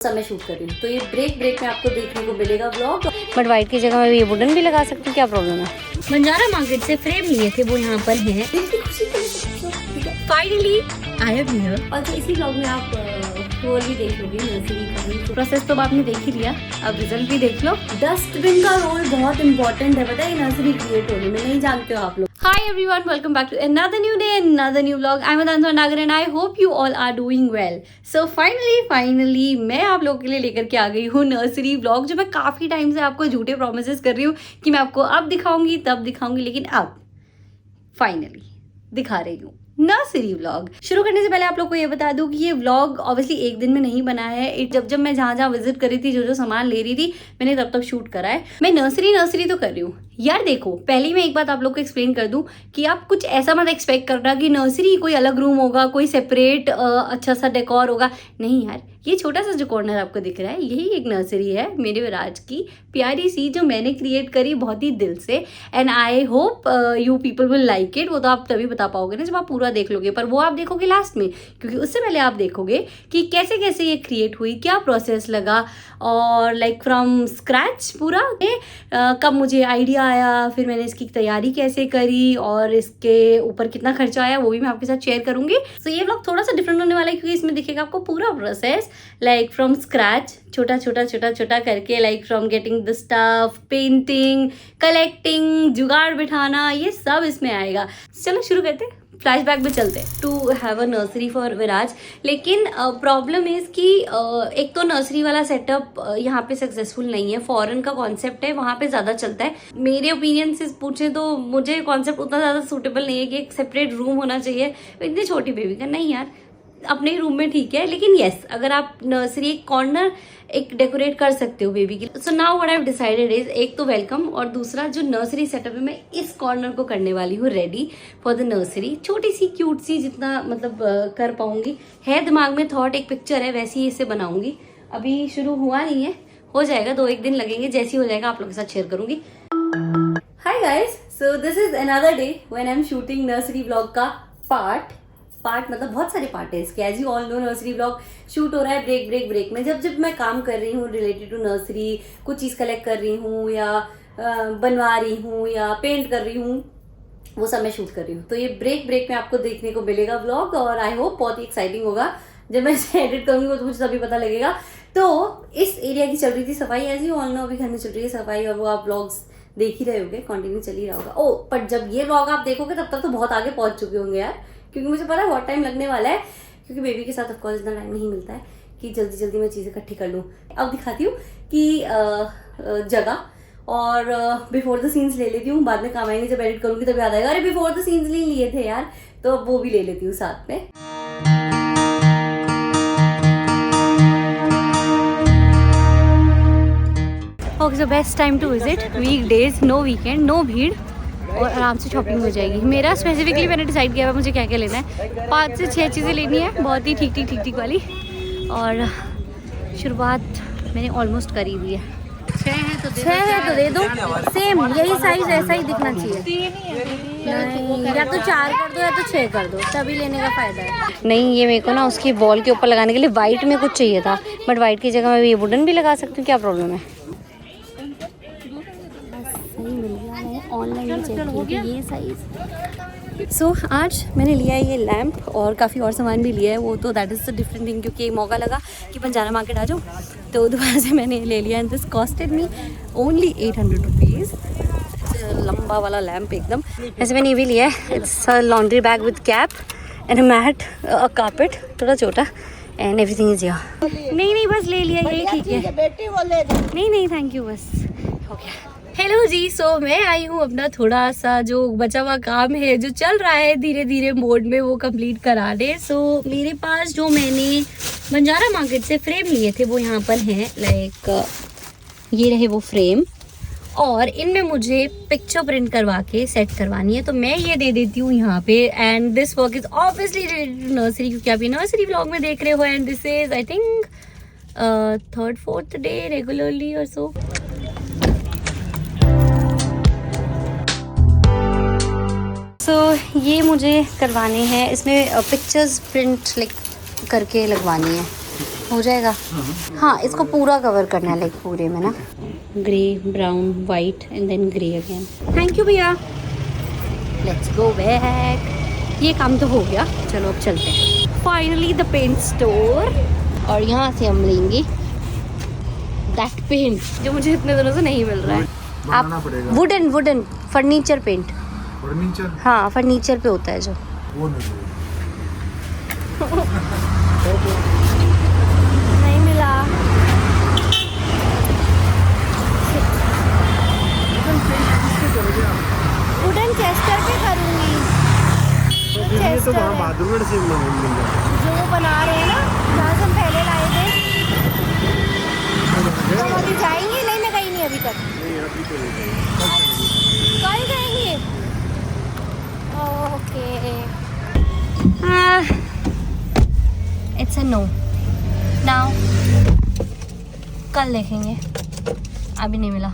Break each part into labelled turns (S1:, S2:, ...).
S1: समय शूट कर रही हूँ, तो ये ब्रेक में आपको देखने को मिलेगा व्लॉग।
S2: बट वाइट की जगह मैं ये वुडन भी लगा सकती हूँ, क्या प्रॉब्लम है?
S1: बंजारा मार्केट से फ्रेम लिए थे, वो यहाँ पर हैं। Finally I am here. और तो इसी व्लॉग में आप टूर भी देख लोगे, नर्सरी का प्रोसेस तो आपने देख ही लिया, अब रिजल्ट भी देख लो। डस्टबिन का रोल बहुत इंपॉर्टेंट है, पता है, नर्सरी क्रिएट होने में, नहीं जानते हो आप लोग। Hi everyone, welcome back to another new day, another new vlog. I'm Adansa Nagar and I hope you all are doing well. So finally मैं आप लोगों के लिए लेकर के आ गई हूँ नर्सरी व्लॉग, जो मैं काफ़ी टाइम से आपको झूठे प्रोमिसेस कर रही हूँ कि मैं आपको अब दिखाऊंगी तब दिखाऊंगी, लेकिन अब फाइनली दिखा रही हूँ नर्सरी व्लॉग। शुरू करने से पहले आप लोग को ये बता दूं कि ये व्लॉग ऑब्वियसली एक दिन में नहीं बना है। जब मैं जहाँ विजिट कर रही थी, जो सामान ले रही थी, मैंने तब तक शूट करा है। मैं नर्सरी तो कर रही हूँ यार। देखो, पहले मैं एक बात आप लोग को एक्सप्लेन कर दूं कि आप कुछ ऐसा मत एक्सपेक्ट करना कि नर्सरी कोई अलग रूम होगा, कोई सेपरेट अच्छा सा डेकोर होगा। नहीं यार, ये छोटा सा जो कॉर्नर आपको दिख रहा है, यही एक नर्सरी है मेरे विराज की, प्यारी सी, जो मैंने क्रिएट करी बहुत ही दिल से। And I hope you people will like it. वो तो आप तभी बता पाओगे ना जब आप पूरा देख लोगे, पर वो आप देखोगे लास्ट में, क्योंकि उससे पहले आप देखोगे कि कैसे कैसे ये क्रिएट हुई, क्या प्रोसेस लगा, और लाइक फ्रॉम स्क्रैच पूरा कब मुझे आइडिया आया, फिर मैंने इसकी तैयारी कैसे करी, और इसके ऊपर कितना खर्चा आया, वो भी मैं आपके साथ शेयर करूंगी। सो ये व्लॉग थोड़ा सा डिफरेंट होने वाला है, क्योंकि इसमें दिखेगा आपको पूरा प्रोसेस, लाइक फ्रॉम स्क्रैच, छोटा करके, like from getting the stuff, painting, collecting, जुगाड़ बिठाना, ये सब इसमें आएगा। चलो शुरू करते हैं, फ्लैशबैक में चलते हैं to have a nursery for Viraj. लेकिन प्रॉब्लम इज कि एक तो नर्सरी वाला सेटअप यहाँ पे सक्सेसफुल नहीं है। फॉरेन का कॉन्सेप्ट है, वहाँ पे ज्यादा चलता है। मेरे ओपिनियन से पूछे तो मुझे कॉन्सेप्ट उतना ज्यादा सूटेबल नहीं है कि एक सेपरेट रूम होना चाहिए इतनी छोटी बेबी का। नहीं यार, अपने रूम में ठीक है, लेकिन यस, अगर आप नर्सरी एक कॉर्नर एक डेकोरेट कर सकते हो बेबी की। So now what I have decided is, एक तो वेलकम, और दूसरा जो नर्सरी सेटअप है, मैं इस कॉर्नर को करने वाली हूँ रेडी फॉर द नर्सरी। छोटी सी क्यूट सी, जितना मतलब कर पाऊंगी, है दिमाग में थॉट, एक पिक्चर है, वैसी ही इसे बनाऊंगी। अभी शुरू हुआ नहीं है, हो जाएगा, 2-1 दिन लगेंगे, जैसे हो जाएगा आप लोगों के साथ शेयर करूंगी। Hi guys, so this is another day when I am shooting nursery vlog का पार्ट मतलब बहुत सारे पार्ट है इसके। As you all know, nursery vlog shoot हो रहा है ब्रेक में। जब मैं काम कर रही हूँ रिलेटेड टू नर्सरी, कुछ चीज़ कलेक्ट कर रही हूँ, या बनवा रही हूँ, या पेंट कर रही हूँ, वो सब मैं शूट कर रही हूँ। तो ये ब्रेक में आपको देखने को मिलेगा व्लॉग, और आई होप बहुत ही एक्साइटिंग होगा। जब मैं इसे एडिट करूँगी वो तो मुझे तभी पता लगेगा। तो इस एरिया की चल रही थी सफाई, एज यू ऑल नो, अभी घर में चल रही है सफाई, और वो आप व्लॉग्स देख ही रहे होंगे, कंटिन्यू चल ही रहा होगा। ओ, पर जब ये व्लॉग आप देखोगे तब तक तो बहुत आगे पहुंच चुके होंगे यार, क्योंकि मुझे पता है बहुत टाइम लगने वाला है, क्योंकि बेबी के साथ ऑफकोर्स इतना टाइम नहीं मिलता है कि जल्दी मैं चीज़ें इकट्ठी कर लूँ। अब दिखाती हूँ कि जगह, और बिफोर द सीन्स ले लेती हूँ, बाद में काम आएंगे, जब एडिट करूँगी तब याद आएगा अरे बिफोर द सीन्स नहीं लिए थे यार, तो वो भी ले लेती हूँ साथ में।
S2: Okay, so best time to visit weekdays, no weekend, no भीड़, और आराम से शॉपिंग हो जाएगी। मेरा स्पेसिफिकली मैंने डिसाइड किया है मुझे क्या क्या लेना है। 5 से 6 चीज़ें लेनी है, बहुत ही ठीक वाली, और शुरुआत मैंने ऑलमोस्ट करी हुई है। 6 है तो दे दो, सेम यही साइज, ऐसा ही दिखना चाहिए। नहीं, या तो 4 कर दो या तो 6 कर दो, तभी लेने का फायदा है। नहीं, ये मेरे को ना उसकी वॉल के ऊपर लगाने के लिए वाइट में कुछ चाहिए था, बट वाइट की जगह मैं ये वुडन भी लगा सकती हूँ, क्या प्रॉब्लम है? ऑनलाइन ये साइज। सो आज मैंने लिया है ये लैम्प, और काफ़ी और सामान भी लिया है, वो तो that is the different thing, क्योंकि मौका लगा कि बंजारा मार्केट आ जाओ, तो दोबारा से मैंने ले लिया। And this costed me only 800 rupees. लंबा वाला लैम्प एकदम। ऐसे मैंने ये भी लिया है, it's a laundry bag with cap and a mat, a carpet, थोड़ा छोटा, एंड एवरीथिंग इज हियर। नहीं बस ले लिया, यही ठीक है। नहीं थैंक यू, बस हो गया। हेलो जी, सो मैं आई हूँ अपना थोड़ा सा जो बचा हुआ काम है, जो चल रहा है धीरे मोड में, वो कंप्लीट कराने। सो मेरे पास जो मैंने बंजारा मार्केट से फ्रेम लिए थे वो यहाँ पर हैं, लाइक ये रहे वो फ्रेम, और इनमें मुझे पिक्चर प्रिंट करवा के सेट करवानी है, तो मैं ये दे देती हूँ यहाँ पे। And this work is obviously related to nursery, क्योंकि आप ये नर्सरी व्लॉग में देख रहे हो, and this is I think 3rd-4th day regularly और सो। ये मुझे करवाने हैं, इसमें पिक्चर्स प्रिंट करके लगवानी है। हो जाएगा। हाँ, इसको पूरा कवर करना है, लाइक पूरे में ना, grey brown white and then grey again. Thank you भैया, लेट्स गो बैक। ये काम तो हो गया, चलो अब चलते हैं फाइनली द पेंट स्टोर। और यहाँ से हम लेंगे दैट पेंट जो मुझे इतने दिनों से नहीं मिल रहा है। आप वुडन फर्नीचर पेंट,
S3: फर्नीचर,
S2: हाँ फर्नीचर पे होता है जो,
S3: वो नहीं
S2: मिला। वुडन चेस्टर पे करूँगी,
S3: तो वहाँ बहादुरगढ़ से मिल जाएगा।
S2: जो वो बना रहे हैं ना, जहाँ से हम पहले लाए थे। तो हम अभी जाएंगे? नहीं, मैं गई नहीं अभी तक।
S3: नहीं अभी तो नहीं
S2: कल जाएंगे। Okay, it's a no now, कल देखेंगे, अभी नहीं मिला।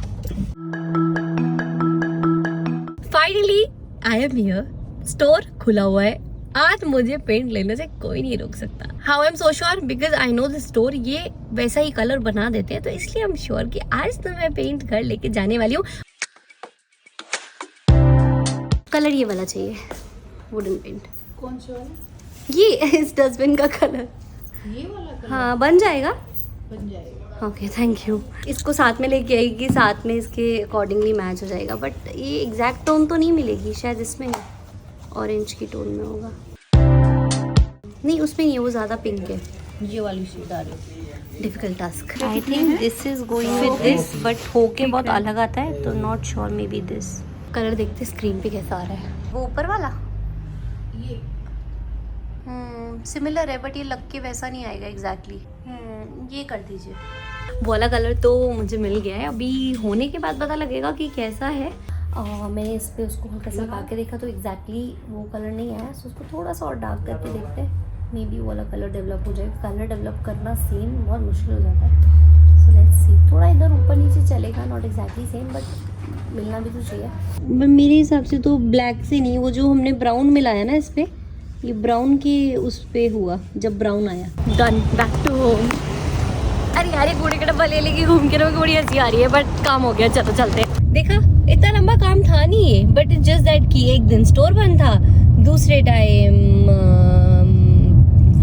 S2: Finally I am here, store खुला हुआ है। आज मुझे पेंट लेने से कोई नहीं रोक सकता। How I am so sure, because I know the store ये वैसा ही कलर बना देते हैं, तो इसलिए आई एम श्योर कि आज तो मैं पेंट घर लेके जाने वाली हूँ। कलर ये वाला चाहिए, वुडन पेंट।
S1: कौन सा वाला?
S2: ये इस डस्टबिन का कलर,
S1: ये वाला कलर
S2: हाँ बन जाएगा।
S1: बन जाएगा।
S2: Okay thank you. इसको साथ में लेके आएगी, साथ में इसके अकॉर्डिंगली मैच हो जाएगा, बट ये एग्जैक्ट टोन तो नहीं मिलेगी, शायद इसमें ऑरेंज की टोन में होगा। नहीं उसमें नहीं, वो ज़्यादा पिंक है।
S1: ये वाली शेड आ रही।
S2: Difficult task. I think this is going with this, but होके बहुत अलग आता है, तो not sure, may be this. Colour देखते स्क्रीन पे कैसा आ रहा है। वो ऊपर वाला
S1: ये
S2: सिमिलर है, बट ये लग के वैसा नहीं आएगा एग्जैक्टली। ये कर दीजिए। वो वाला कलर तो मुझे मिल गया है, अभी होने के बाद पता लगेगा कि कैसा है। मैंने इस पे उसको हल्का सा लगा के देखा तो एग्जैक्टली वो कलर नहीं आया, सो उसको थोड़ा सा और डार्क करके देखते हैं, मे बी वो वाला कलर डेवलप हो जाएगा। कलर डेवलप करना सेम बहुत मुश्किल हो जाता है, सो लेट्स सी। थोड़ा इधर ऊपर नीचे चलेगा, नॉट एग्जैक्टली सेम, बट मिलना भी तो चाहिए। मेरे हिसाब से तो ब्लैक से नहीं, वो जो हमने ब्राउन मिलाया ना इस पे, ये ब्राउन के उस पे हुआ जब ब्राउन आया। Done, back to home. अरे यार ये कूड़े का डब्बा ले लेके घूम के बड़ी हंसी आ रही है, बट काम हो गया, चलो चलते हैं। देखा इतना लंबा काम था नहीं ये, बट जस्ट दैट कि एक दिन स्टोर बंद था, दूसरे टाइम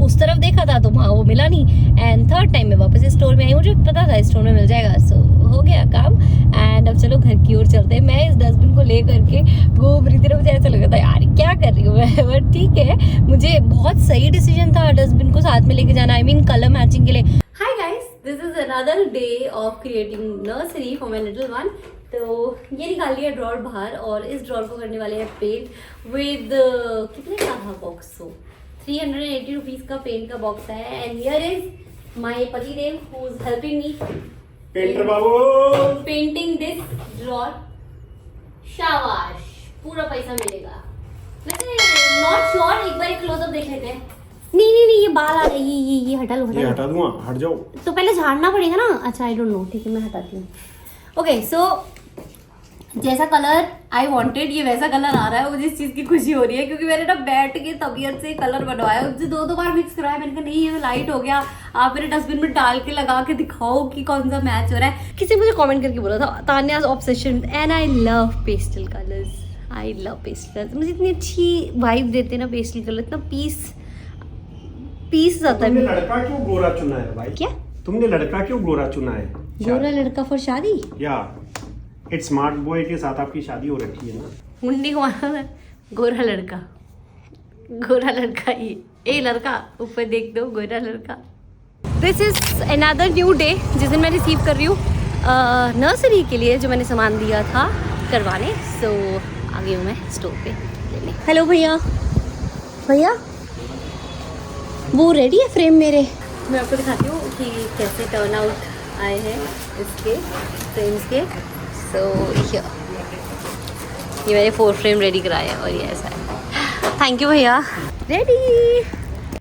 S2: उस तरफ देखा था तो वहाँ वो मिला नहीं, एंड थर्ड टाइम में वापस स्टोर में आई, मुझे पता था स्टोर में मिल जाएगा, सो हो गया काम। एंड अब चलो घर की ओर चलते हैं। मैं इस डस्टबिन को ले करके घूम रही थी, मुझे ऐसा लगा था यार क्या कर रही हूँ मैं, बट ठीक है, मुझे बहुत सही डिसीजन था डस्टबिन को साथ में लेके जाना, आई मीन कलर मैचिंग के लिए। Hi guys, this is another day of creating nursery for my little one. तो ये निकाल लिया ड्रॉर बाहर, और इस ड्रॉर को करने वाले हैं पेंट विद कितने का था बॉक्स, सो 380 रुपीज का पेंट का बॉक्स है। एंड हियर इज माय पति देव who is helping me
S3: painter बाबू
S2: पेंटिंग दिस ड्रॉर। शाबाश, पूरा पैसा मिलेगा। वैसे नॉट श्योर, एक बार एक क्लोजअप देख लेते हैं। नहीं ये बाल आ रहे हैं, ये हटा लो,
S3: ये हटा दूंगा, हट जाओ।
S2: तो पहले झाड़ना पड़ेगा ना। अच्छा आई डोंट नो, ठीक है मैं हटाती हूँ। ओके सो जैसा कलर आई वांटेड ये वैसा कलर आ रहा है। मुझे इस चीज़ की खुशी हो रही है, क्योंकि मैंने ना बैठ के तबीयत से कलर बनवाया, उससे दो बार मिक्स कराया। मैंने कहा नहीं ये लाइट हो गया, आप मेरे डस्टबिन में डाल के लगा के दिखाओ कि कौन सा मैच हो रहा है। किसी मुझे कमेंट करके बोला था Tanya's obsession, and I love pastel colours, I love pastel colours. मुझे इतनी अच्छी वाइब देते हैं ना पेस्टल कलर, इतना पीस आता
S3: तुमने
S2: है।
S3: लड़का क्यों गोरा चुना है भाई?
S2: क्या
S3: तुमने लड़का क्यों गोरा चुना है?
S2: गोरा लड़का फॉर शादी?
S3: या इट्स स्मार्ट बॉय के साथ आपकी शादी हो रखी है ना?
S2: मुंडी को माना है, गोरा लड़का ये लड़का ऊपर देख दो, गोरा लड़का। This is another new day जिस दिन मैं रिसीव कर रही हूँ नर्सरी के लिए जो मैंने सामान दिया था करवाने। सो आ गई हूँ मैं स्टोर पे लेने। हेलो भैया वो रेडी है फ्रेम मेरे? मैं आपको दिखाती हूँ कि कैसे टर्न आउट आए हैं इसके फ्रेम्स के। सो ये मैंने 4 फ्रेम रेडी कराए हैं, और ये ऐसा है। थैंक यू भैया। Ready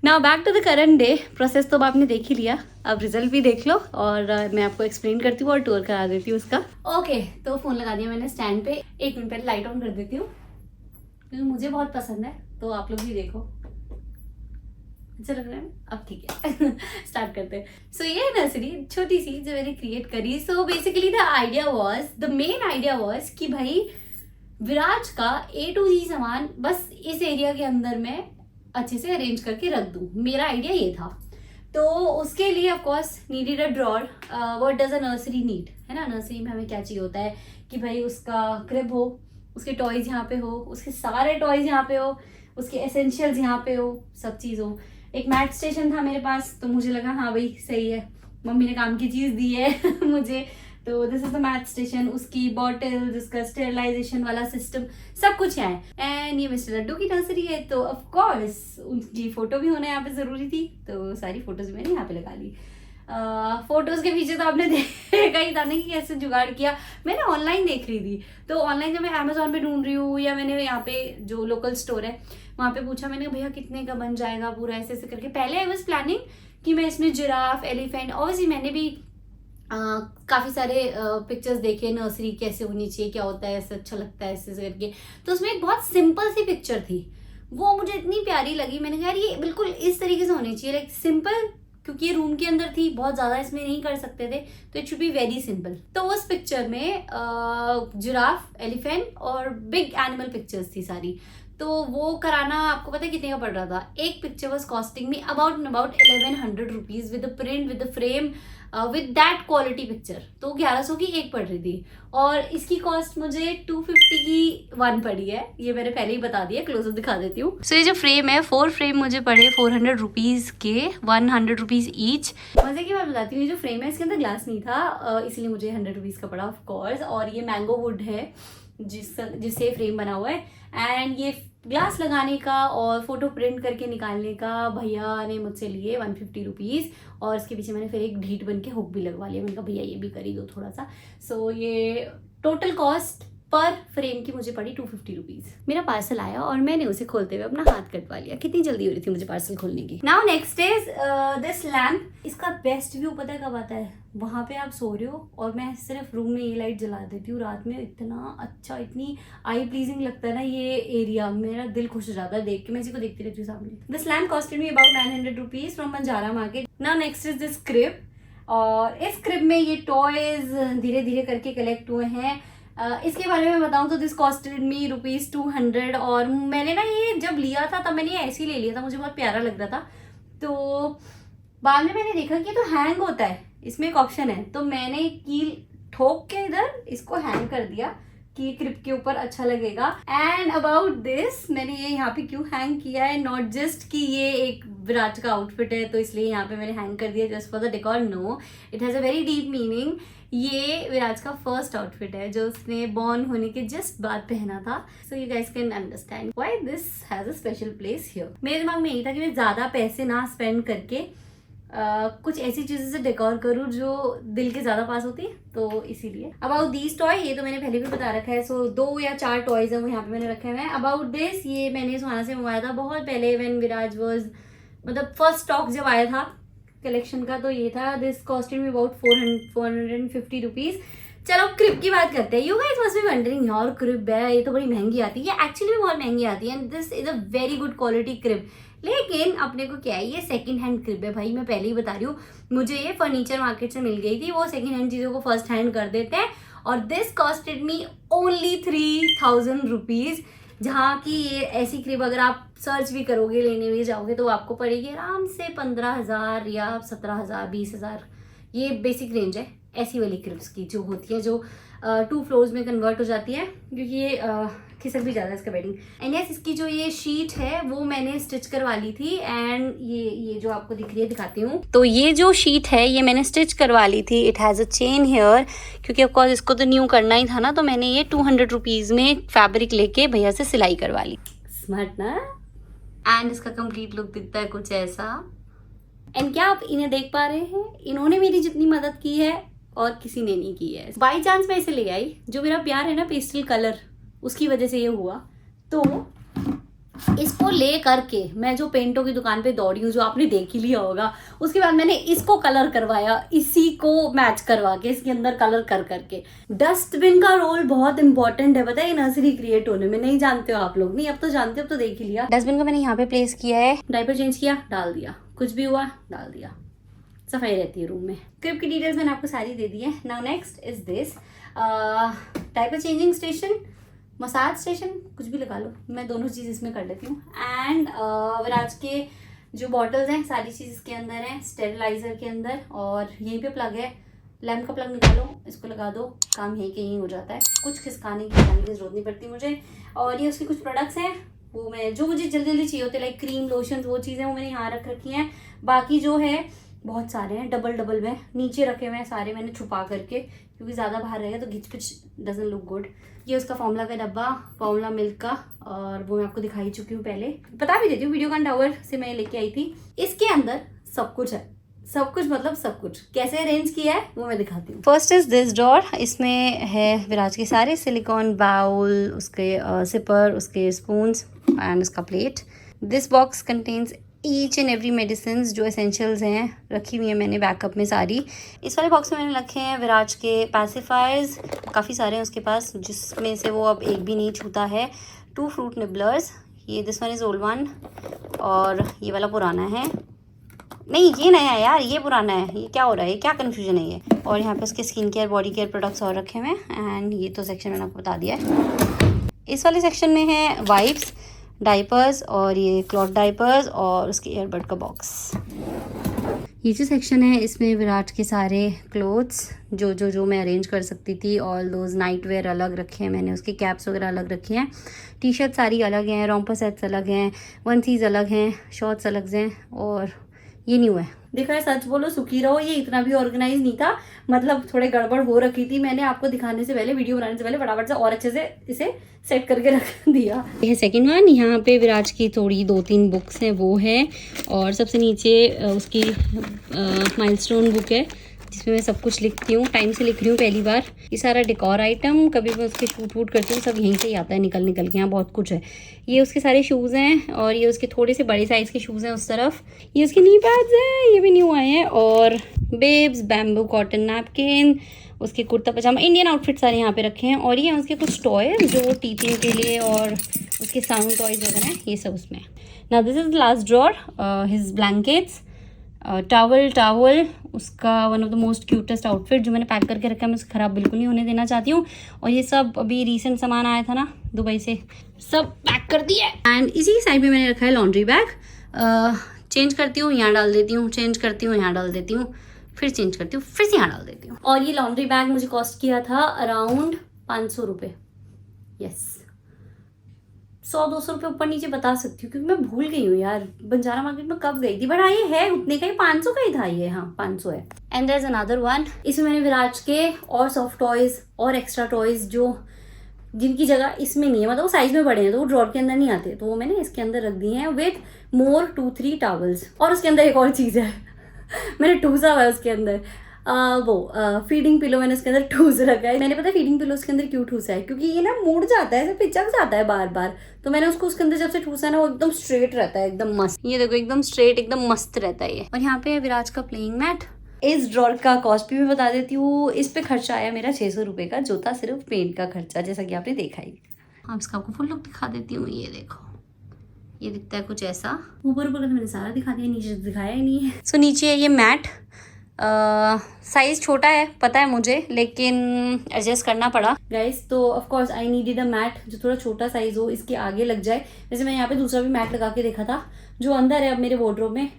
S2: now back to the current day. Process तो आपने देख ही लिया, अब रिजल्ट भी देख लो, और मैं आपको एक्सप्लेन करती हूँ और टूर करा देती हूँ उसका। ओके तो फ़ोन लगा दिया मैंने स्टैंड पे। 1 मिनट पहले लाइट ऑन कर देती हूँ, क्योंकि मुझे बहुत पसंद है, तो आप लोग भी देखो।
S1: अच्छा लग रहा है? अब ठीक है स्टार्ट करते हैं। सो ये नर्सरी छोटी सी जो मैंने क्रिएट करी। So basically the main idea was कि भाई विराज का A to Z सामान बस इस एरिया के अंदर में अच्छे से अरेंज करके रख दूँ, मेरा आइडिया ये था। तो उसके लिए of course needed a drawer. What does a nursery need, है ना? नर्सरी में हमें क्या चाहिए होता है कि भाई उसका क्रिब हो, उसके टॉयज यहाँ पे हो, उसके सारे टॉयज यहाँ पे हो, उसके एसेंशियल्स यहाँ पे हो, सब चीज़ हो। एक मैट स्टेशन था मेरे पास, तो मुझे लगा हाँ भाई सही है, मम्मी ने काम की चीज़ दी है मुझे। तो this is the math station, उसकी बॉटल्स, उसका स्टेरिलाइजेशन वाला सिस्टम, सब कुछ यहाँ है। एंड ये मिस्टर लड्डू की नर्सरी है, तो ऑफ कोर्स उनकी फोटो भी होना यहाँ पे ज़रूरी थी, तो सारी फोटोज मैंने यहाँ पे लगा ली। फोटोज़ के पीछे तो आपने देखा ही था नहीं कि कैसे जुगाड़ किया। मैंने ऑनलाइन देख रही थी, तो ऑनलाइन जब मैं अमेजोन पे ढूंढ रही हूँ या मैंने यहाँ पे जो लोकल स्टोर है वहाँ पे पूछा, मैंने भैया कितने का बन जाएगा पूरा, ऐसे ऐसे करके। पहले आई वॉज प्लानिंग कि मैं इसमें जिराफ, एलिफेंट, ऑब्वियसली मैंने भी काफ़ी सारे पिक्चर्स देखे नर्सरी कैसे होनी चाहिए, क्या होता है, ऐसे अच्छा लगता है ऐसे करके। तो उसमें एक बहुत सिंपल सी पिक्चर थी, वो मुझे इतनी प्यारी लगी। मैंने कहा यार ये बिल्कुल इस तरीके से होनी चाहिए, लाइक सिंपल, क्योंकि ये रूम के अंदर थी, बहुत ज़्यादा इसमें नहीं कर सकते थे, तो it should be very simple. तो उस पिक्चर में जिराफ, एलिफेंट और बिग एनिमल पिक्चर्स थी सारी। तो वो कराना आपको पता है कितने का पड़ रहा था? एक picture was costing me about 1100 rupees with print, with frame, with that quality picture. तो 1100 की एक पड़ रही थी, और इसकी कॉस्ट मुझे 250 की वन पड़ी है। ये मैंने पहले ही बता दिया, क्लोजअप दिखा देती हूँ। सो ये जो फ्रेम है, 4 फ्रेम मुझे पड़े 400 रुपीज़ के, 100 रुपीज़ ईच। मजे की बात बताती हूँ, ये जो फ्रेम है इसके अंदर ग्लास नहीं था, इसलिए मुझे 100 रुपीज़ का पड़ा ऑफ कोर्स। और ये मैंगो वुड है जिससे फ्रेम बना हुआ है। एंड ये ग्लास लगाने का और फोटो प्रिंट करके निकालने का भैया ने मुझसे लिए 150 रुपीज़। और इसके पीछे मैंने फिर एक ढीठ बन के हुक भी लगवा लिया। मैंने कहा भैया ये भी कर ही दो थोड़ा सा। सो ये टोटल कॉस्ट पर फ्रेम की मुझे पड़ी 250 रुपीज़। मेरा पार्सल आया और मैंने उसे खोलते हुए अपना हाथ कटवा लिया। कितनी जल्दी हो रही थी मुझे पार्सल खोलने की। Now next is this lamp. इसका बेस्ट व्यू पता है कब आता है? वहाँ पे आप सो रहे हो और मैं सिर्फ रूम में ये लाइट जला देती हूँ रात में। इतना अच्छा, इतनी आई प्लीजिंग लगता है ना ये एरिया, मेरा दिल खुश हो जाता है देख के। मैं इसी को देखती रहती हूँ सामने। This lamp costed me about 900 rupees from Banjara market. Now next is this crib. और इस क्रिब में ये टॉयज धीरे धीरे करके कलेक्ट हुए हैं। इसके बारे में बताऊं तो दिस कॉस्टेड मी ₹200। और मैंने ना ये जब लिया था तब मैंने ये ऐसे ही ले लिया था, मुझे बहुत प्यारा लग रहा था। तो बाद में मैंने देखा कि तो हैंग होता है, इसमें एक ऑप्शन है, तो मैंने कील ठोक के इधर इसको हैंग कर दिया कि क्रिप के ऊपर अच्छा लगेगा। एंड अबाउट दिस, मैंने ये यहाँ पे क्यों हैंग किया है, नॉट जस्ट कि ये एक विराट का आउटफिट है तो इसलिए यहाँ पे मैंने हैंग कर दिया just for the decor. No, it has a very deep meaning. ये विराज का फर्स्ट आउटफिट है जो उसने बॉर्न होने के जस्ट बाद पहना था। So you guys can understand why this has a special place here. मेरे दिमाग में यही था कि मैं ज़्यादा पैसे ना स्पेंड करके कुछ ऐसी चीज़ों से डेकोर करूँ जो दिल के ज़्यादा पास होती है, तो इसीलिए। अबाउट दीज टॉय, ये तो मैंने पहले भी बता रखा है। सो 2 या 4 टॉयज हैं वो यहाँ पे मैंने रखे हुए हैं। अबाउट दिस, ये मैंने सुहाना से मंगवाया था बहुत पहले, व्हेन विराज वाज, मतलब फर्स्ट स्टॉक जब आया था कलेक्शन का, तो ये था। This costed me about 450 rupees. चलो क्रिब की बात करते हैं। You guys must be wondering यार क्रिब है, ये तो बड़ी महंगी आती है। ये एक्चुअली बहुत महंगी आती है and this is a very good quality crib. लेकिन अपने को क्या है, ये सेकंड हैंड क्रिब है भाई, मैं पहले ही बता रही हूँ। मुझे ये फर्नीचर मार्केट से मिल गई थी, वो सेकंड हैंड चीज़ों को फर्स्ट हैंड कर देते हैं। और this costed me only 3000 rupees, जहाँ की ये ऐसी क्रिब अगर आप सर्च भी करोगे, लेने भी जाओगे, तो आपको पड़ेगी आराम से 15,000 या 17,000, 20,000। ये बेसिक रेंज है ऐसी वाली क्रिब्स की जो होती है, जो 2 फ्लोर्स में कन्वर्ट हो जाती है, क्योंकि ये खिसक भी ज़्यादा इसका बेडिंग। एंड यस, इसकी जो ये शीट है वो मैंने स्टिच करवा ली थी। एंड ये जो आपको दिख रही है, दिखाती हूँ। तो ये जो शीट है ये मैंने स्टिच करवा ली थी। It has a chain hair, क्योंकि ऑफकोर्स इसको तो न्यू करना ही था ना, तो मैंने ये 200 रुपीज़ में फैब्रिक लेके भैया से सिलाई करवा ली। स्मार्ट ना? एंड इसका कंप्लीट लुक दिखता है कुछ ऐसा। एंड क्या आप इन्हें देख पा रहे हैं? इन्होंने मेरी जितनी मदद की है और किसी ने नहीं की है। बाई चांस मैं इसे ले आई, जो मेरा प्यार है ना पेस्टल कलर, उसकी वजह से ये हुआ। तो इसको ले करके मैं जो पेंटों की दुकान पे दौड़ी हूँ, जो आपने देख ही लिया होगा, उसके बाद मैंने इसको कलर करवाया, इसी को मैच करवा के इसके अंदर कलर कर करके। डस्टबिन का रोल बहुत इंपॉर्टेंट है, पता है नर्सरी क्रिएट होने में। नहीं जानते हो आप लोग? नहीं, अब तो जानते हो, अब तो देख ही लिया। डस्टबिन को मैंने यहाँ पे प्लेस किया है, डायपर चेंज किया, डाल दिया, कुछ भी हुआ डाल दिया, सफाई रहती है रूम में। क्रिप की डिटेल्स मैंने आपको सारी दे दी है। Now next is this diaper changing station, massage station, कुछ भी लगा लो, मैं दोनों चीज़ इसमें कर लेती हूँ। एंड विराज के जो बॉटल्स हैं सारी चीज़ इसके अंदर है, स्टेरिलाइजर के अंदर। और यहीं पे प्लग है, लैम्प का प्लग निकालो, इसको लगा दो, काम यहीं के यहीं हो जाता है, कुछ खिसकाने की जरूरत नहीं पड़ती मुझे। और ये उसके कुछ प्रोडक्ट्स हैं, वो मैं जो मुझे जल्दी जल्दी चाहिए होते लाइक क्रीम, लोशन, वो चीज़ें वो मैंने यहाँ रख रखी हैं। बाकी जो है बहुत सारे हैं, डबल डबल में नीचे रखे हुए हैं सारे, मैंने छुपा करके, क्योंकि ज़्यादा बाहर रहेगा तो घिच पिच डजंट लुक गुड। ये उसका फॉर्मूला का डब्बा, फॉर्मूला मिल्क का, और वो मैं आपको दिखाई चुकी हूँ पहले, बता भी देती हूँ, वीडियोकॉन टावर से मैं लेके आई थी। इसके अंदर सब कुछ है, सब कुछ मतलब सब कुछ। कैसे अरेंज किया है वो मैं दिखाती हूँ। फर्स्ट इज दिस ड्रॉर, इसमें है विराज के सारे सिलिकॉन बाउल, उसके सिपर, उसके स्पून्स एंड उसका plate. This box contains each and every medicine जो एसेंशियल्स हैं, रखी हुई है मैंने बैकअप में सारी। इस वाले बॉक्स में मैंने रखे हैं विराज के पैसिफायर्स, काफ़ी सारे हैं उसके पास, जिसमें से वो अब एक भी नहीं छूता है। 2 फ्रूट निबलर्स, ये this one is old one, और ये वाला पुराना है, नहीं ये नया है यार, ये पुराना है, ये क्या हो रहा है, ये क्या कन्फ्यूजन है ये। और यहाँ पे उसके skin care, body care products और रखे हुए हैं। एंड ये तो सेक्शन मैंने आपको बता दिया है। इस वाले सेक्शन में है वाइप्स, डाइपर्स, और ये क्लॉथ डाइपर्स, और उसके ईयरबड का बॉक्स। ये जो सेक्शन है इसमें विराट के सारे क्लोथ्स जो मैं अरेंज कर सकती थी, ऑल दोज नाइट वेयर अलग रखे हैं मैंने, उसके कैप्स वगैरह अलग रखे हैं, टी शर्ट सारी अलग हैं, रॉम्पर सेट्स अलग हैं, वनसीज अलग हैं, शॉर्ट्स अलग हैं, और ये न्यू है। देखा है, सच बोलो सुखी रहो, ये इतना भी ऑर्गेनाइज नहीं था, मतलब थोड़े गड़बड़ हो रखी थी। मैंने आपको दिखाने से पहले, वीडियो बनाने से पहले फटाफट से और अच्छे से इसे सेट करके रख दिया। ये सेकंड वन, यहाँ पे विराज की थोड़ी 2-3 बुक्स हैं वो है, और सबसे नीचे उसकी माइलस्टोन बुक है, जिसमें मैं सब कुछ लिखती हूँ, टाइम से लिख रही हूँ पहली बार। ये सारा डेकोर आइटम, कभी मैं उसके शूट वूट करती हूँ, सब यहीं से ही आता है निकल के, यहाँ बहुत कुछ है। ये उसके सारे शूज़ हैं, और ये उसके थोड़े से बड़े साइज़ के शूज़ हैं उस तरफ। ये उसके नी पैड्स हैं, ये भी न्यू आए हैं, और बेब्स, बैम्बू कॉटन नैपकिन, उसके कुर्ता पजामा, इंडियन आउटफिट सारे यहाँ पे रखे हैं। और ये उसके कुछ टॉयज जो टीचिंग के लिए, और उसके साउंड टॉयज वगैरह हैं, ये सब उसमें। Now this is last drawer, his blankets, towel, उसका one of the most cutest outfit जो मैंने पैक करके रखा है, मैं उसे ख़राब बिल्कुल नहीं होने देना चाहती हूँ। और ये सब अभी रिसेंट सामान आया था ना दुबई से, सब पैक कर दिया है। एंड इसी साइड में मैंने रखा है लॉन्ड्री बैग, चेंज करती हूँ यहाँ डाल देती हूँ, चेंज करती हूँ यहाँ डाल देती हूँ, फिर चेंज करती हूँ, फिर से यहाँ डाल देती हूँ। और ये लॉन्ड्री बैग मुझे कॉस्ट किया था अराउंड 500 रुपये, यस, 100-200 रुपये ऊपर नीचे बता सकती हूँ, क्योंकि मैं भूल गई हूँ यार बंजारा मार्केट में कब गई थी, बट हाँ ये है उतने का ही, 500 का ही था ये, हाँ 500 है। And there is another one, इसमें मैंने विराज के और सॉफ्ट टॉयज और एक्स्ट्रा टॉयज जो जिनकी जगह इसमें नहीं है, मतलब वो साइज में बड़े हैं तो वो ड्रॉर के अंदर नहीं आते, तो वो मैंने इसके अंदर रख दिए हैं विद मोर 2-3 टॉवल्स। और उसके अंदर एक और चीज़ है मैंने ठूसा हुआ है उसके अंदर, फीडिंग पिलो मैंने उसके अंदर ठूस रखा है। मैंने पता है फीडिंग पिलो उसके अंदर क्यों ठूसा है, क्योंकि ये ना मुड़ जाता है, ऐसे पिचक जाता है बार बार, तो मैंने उसको उसके अंदर जब से ठूसा ना वो एकदम स्ट्रेट रहता है, एकदम मस्त। ये देखो एकदम स्ट्रेट, एकदम मस्त रहता है ये। और यहाँ पे है विराज का प्लेइंग मैट। इस ड्रॉर का कॉस्ट भी मैं बता देती हूँ, इस पे खर्चा आया मेरा 600 रुपये का, जो था सिर्फ पेंट का खर्चा, जैसा कि आपने देखा ही। हाँ, इसका आपको फुल लुक दिखा देती हूँ, ये देखो, ये दिखता है कुछ ऐसा। ऊपर ऊपर तो मैंने सारा दिखा दिया, नीचे दिखाया ही नहीं है। सो नीचे है ये मैट, साइज छोटा है पता है मुझे, लेकिन एडजस्ट करना पड़ा गाइस। तो of course I needed a mat जो थोड़ा छोटा साइज हो, इसके आगे लग जाए। वैसे मैं यहाँ पे दूसरा भी मैट लगा के देखा था, जो अंदर है अब मेरे वार्डरोब में,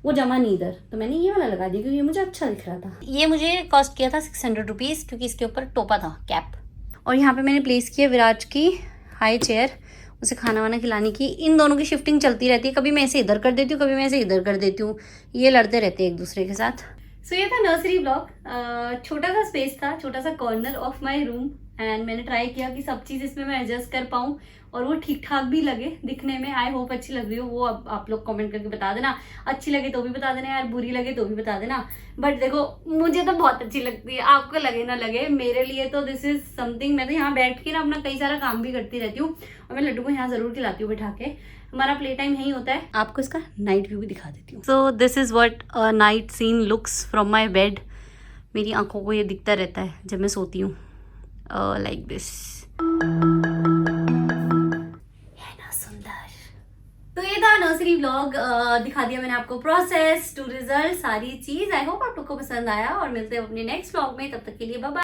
S1: वो जमा नहीं इधर, तो मैंने ये वाला लगा दिया क्योंकि ये मुझे अच्छा दिख रहा था। ये मुझे कॉस्ट किया था 600 रुपीज़, क्योंकि इसके ऊपर टोपा था कैप। और यहाँ पे मैंने प्लेस किया विराज की हाई चेयर, उसे खाना वाना खिलाने की। इन दोनों की शिफ्टिंग चलती रहती है, कभी मैं ऐसे इधर कर देती हूँ, कभी मैं ऐसे इधर कर देती हूँ, ये लड़ते रहते हैं एक दूसरे के साथ। सो ये था नर्सरी ब्लॉग, छोटा सा स्पेस था, छोटा सा corner of my room, and मैंने ट्राई किया कि सब चीज़ इसमें मैं एडजस्ट कर पाऊँ
S2: और वो ठीक ठाक भी लगे दिखने में। आई होप अच्छी लग रही हो, वो अब आप लोग कमेंट करके बता देना। अच्छी लगे तो भी बता देना यार, बुरी लगे तो भी बता देना। बट देखो मुझे तो बहुत अच्छी लगती है, आपको लगे ना लगे, मेरे लिए तो दिस इज समथिंग। मैं तो यहाँ बैठ के ना अपना कई सारा काम भी करती रहती हूँ, और मैं लड्डू को यहाँ जरूर खिलाती हूँ बैठा के। हमारा प्ले टाइम यही होता है। आपको इसका नाइट व्यू भी दिखा देती हूँ। So this is what night scene looks from my bed. मेरी आंखों को ये दिखता रहता है जब मैं सोती हूँ, लाइक दिस। है ना सुंदर? तो ये था नर्सरी व्लॉग। दिखा दिया मैंने आपको प्रोसेस टू रिजल्ट, सारी चीज। आई होप आप लोग को पसंद आया, और मिलते हैं अपने नेक्स्ट व्लॉग में। तब तक के लिए बाय बाय।